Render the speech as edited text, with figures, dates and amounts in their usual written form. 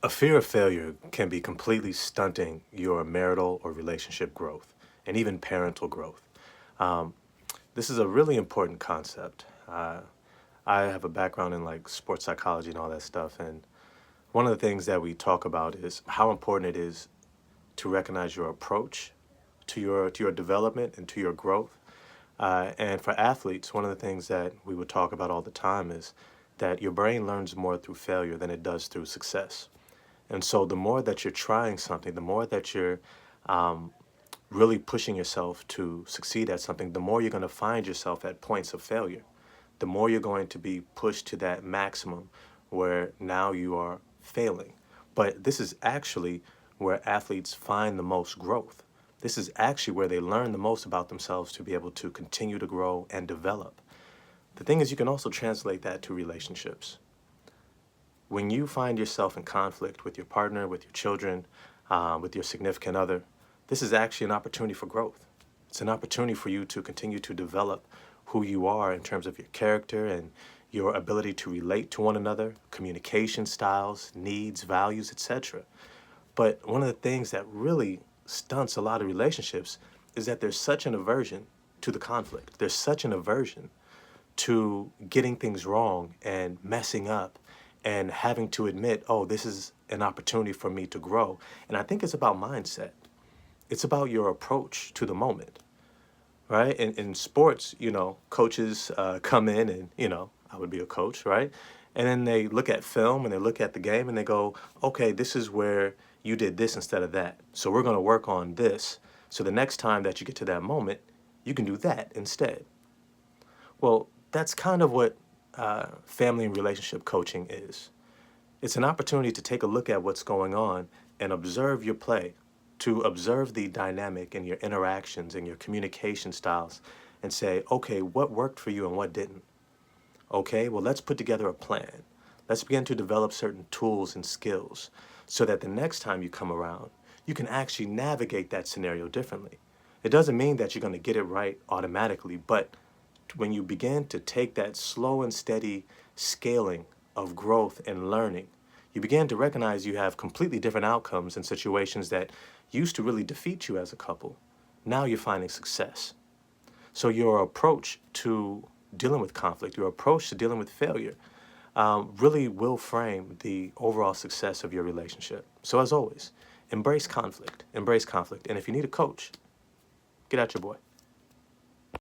A fear of failure can be completely stunting your marital or relationship growth and even parental growth. Um, this is a really important concept. I have a background in like sports psychology and all that stuff. And one of the things that we talk about is how important it is to recognize your approach to your development and to your growth. And for athletes, one of the things that we would talk about all the time is that your brain learns more through failure than it does through success. And so the more that you're trying something, the more that you're um, really pushing yourself to succeed at something, the more you're going to find yourself at points of failure. The more you're going to be pushed to that maximum where now you are failing. But this is actually where athletes find the most growth. This is actually where they learn the most about themselves to be able to continue to grow and develop. The thing is, you can also translate that to relationships. When you find yourself in conflict with your partner, with your children, with your significant other, this is actually an opportunity for growth. It's an opportunity for you to continue to develop who you are in terms of your character and your ability to relate to one another, communication styles, needs, values, etc. But one of the things that really stunts a lot of relationships is that there's such an aversion to the conflict. There's such an aversion to getting things wrong and messing up and having to admit, oh, this is an opportunity for me to grow. And I think it's about mindset. It's about your approach to the moment, right? In sports, coaches come in and, I would be a coach, right? And then they look at film and they look at the game and they go, okay, this is where you did this instead of that. So we're going to work on this. So the next time that you get to that moment, you can do that instead. Well, that's kind of what family and relationship coaching is. It's an opportunity to take a look at what's going on and observe your play, to observe the dynamic and your interactions and your communication styles and say, okay, what worked for you and what didn't? Okay, well, let's put together a plan. Let's begin to develop certain tools and skills so that the next time you come around, you can actually navigate that scenario differently. It doesn't mean that you're going to get it right automatically, but when you begin to take that slow and steady scaling of growth and learning, you begin to recognize you have completely different outcomes in situations that used to really defeat you as a couple. Now you're finding success. So your approach to dealing with conflict, your approach to dealing with failure, really will frame the overall success of your relationship. So as always, embrace conflict, embrace conflict. And if you need a coach, get out your boy.